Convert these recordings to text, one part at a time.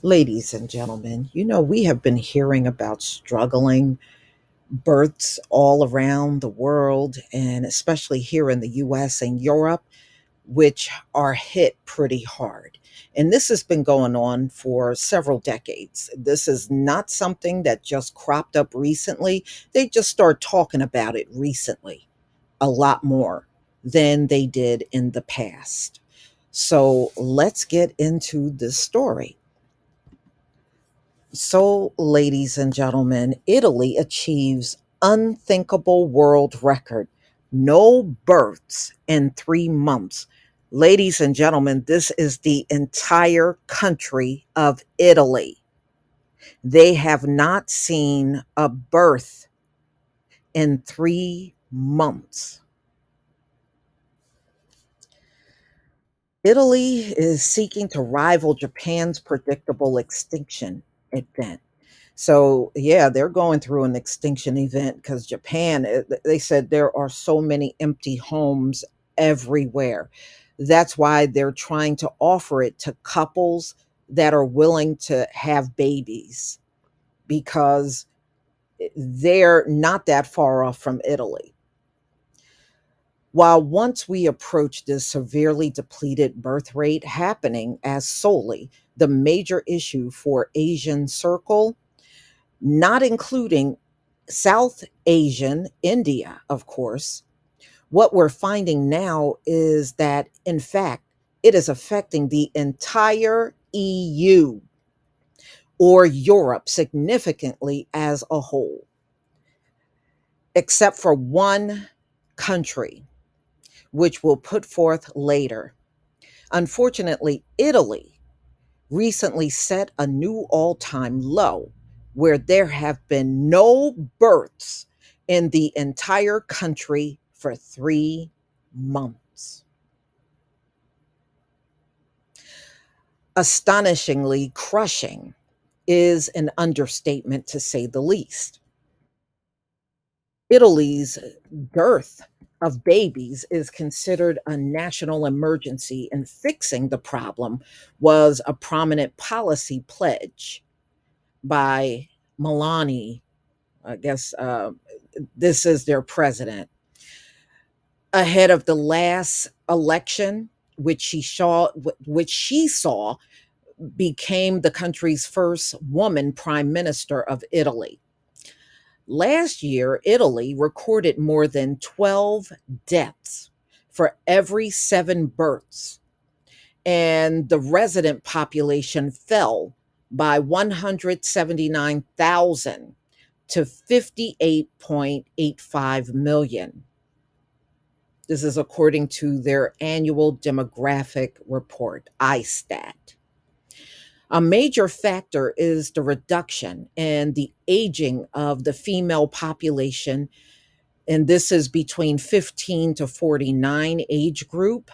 Ladies and gentlemen, we have been hearing about struggling births all around the world, and especially here in the US and Europe, which are hit pretty hard. And this has been going on for several decades. This is not something that just cropped up recently. They just started talking about it recently a lot more than they did in the past. So let's get into this story. So, ladies and gentlemen, Italy achieves unthinkable world record. No births in 3 months. Ladies and gentlemen, this is the entire country of Italy. They have not seen a birth in 3 months. Italy is seeking to rival Japan's predictable extinction event. So, yeah, they're going through an extinction event because Japan, they said there are so many empty homes everywhere. That's why they're trying to offer it to couples that are willing to have babies because they're not that far off from Italy. While once we approach this severely depleted birth rate happening as solely the major issue for Asian Circle, not including South Asian, India, of course, what we're finding now is that, in fact, it is affecting the entire EU or Europe significantly as a whole, except for one country, which we'll put forth later. Unfortunately, Italy recently set a new all time low where there have been no births in the entire country for 3 months. Astonishingly crushing is an understatement to say the least. Italy's dearth of babies is considered a national emergency, and fixing the problem was a prominent policy pledge by Milani. I guess this is their president. Ahead of the last election, which she saw became the country's first woman prime minister of Italy. Last year, Italy recorded more than 12 deaths for every 7 births, and the resident population fell by 179,000 to 58.85 million. This is according to their annual demographic report, ISTAT. A major factor is the reduction and the aging of the female population, and this is between 15 to 49 age group,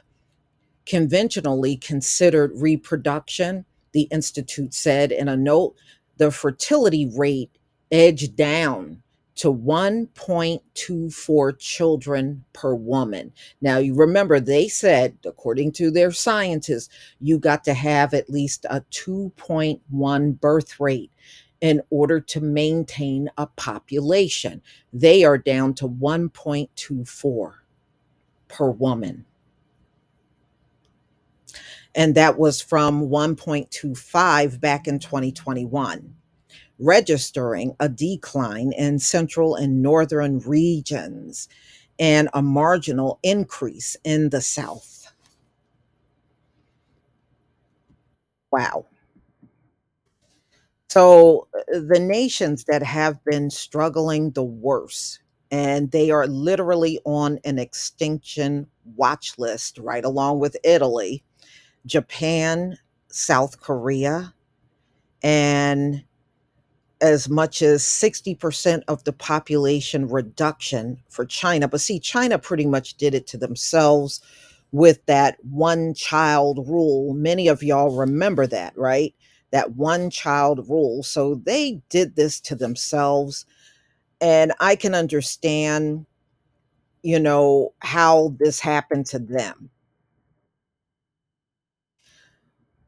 conventionally considered reproduction. The Institute said in a note, the fertility rate edged down to 1.24 children per woman. Now, you remember they said, according to their scientists, you got to have at least a 2.1 birth rate in order to maintain a population. They are down to 1.24 per woman. And that was from 1.25 back in 2021, registering a decline in central and northern regions and a marginal increase in the south. Wow. So the nations that have been struggling the worst, and they are literally on an extinction watch list right along with Italy, Japan, South Korea, and as much as 60% of the population reduction for China. But see, China pretty much did it to themselves with that one child rule. Many of y'all remember that, right? That one child rule. So they did this to themselves. And I can understand, how this happened to them.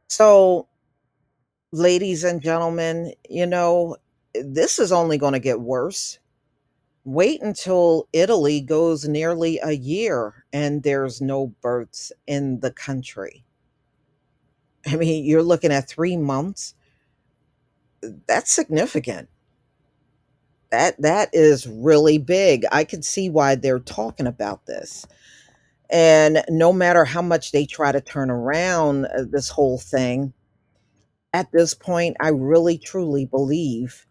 So Ladies and gentlemen, this is only going to get worse. Wait until Italy goes nearly a year and there's no births in the country. I mean, you're looking at 3 months. That's significant. That is really big. I can see why they're talking about this. And no matter how much they try to turn around this whole thing, at this point, I really truly believe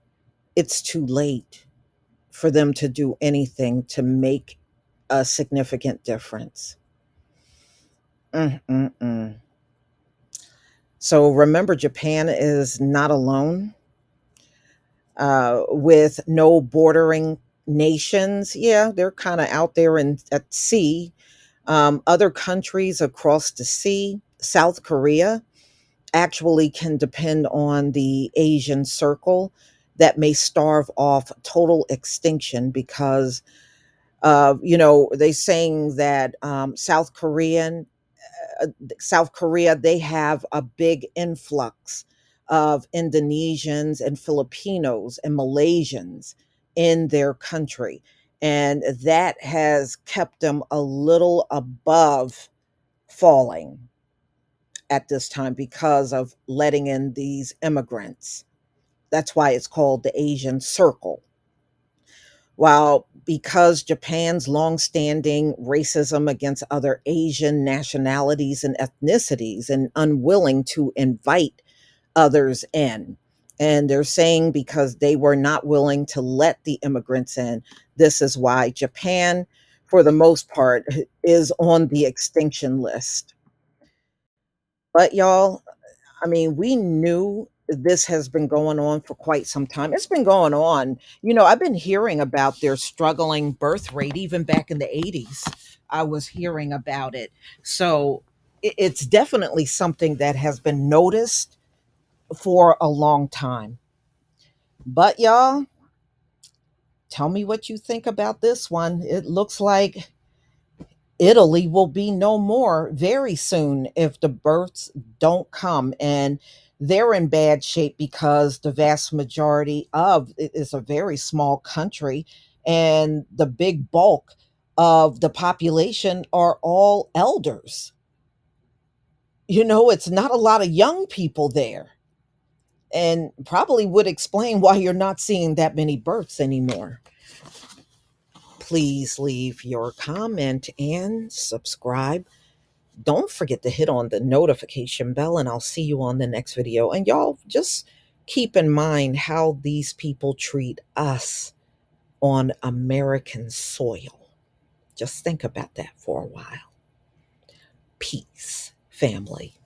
it's too late for them to do anything to make a significant difference. Mm-mm-mm. So remember, Japan is not alone with no bordering nations. Yeah, they're kind of out there in at sea. Other countries across the sea, South Korea, actually can depend on the Asian circle that may starve off total extinction because they saying that South Korea, they have a big influx of Indonesians and Filipinos and Malaysians in their country. And that has kept them a little above falling at this time because of letting in these immigrants. That's why it's called the Asian Circle. While because Japan's longstanding racism against other Asian nationalities and ethnicities and unwilling to invite others in. And they're saying because they were not willing to let the immigrants in, this is why Japan, for the most part, is on the extinction list. But y'all, I mean, we knew this has been going on for quite some time. It's been going on. I've been hearing about their struggling birth rate even back in the 80s. I was hearing about it. So it's definitely something that has been noticed for a long time. But y'all, tell me what you think about this one. It looks like Italy will be no more very soon if the births don't come. And they're in bad shape because the vast majority of it is a very small country, and the big bulk of the population are all elders. It's not a lot of young people there, and probably would explain why you're not seeing that many births anymore. Please leave your comment and subscribe. Don't forget to hit on the notification bell, and I'll see you on the next video. And y'all, just keep in mind how these people treat us on American soil. Just think about that for a while. Peace, family.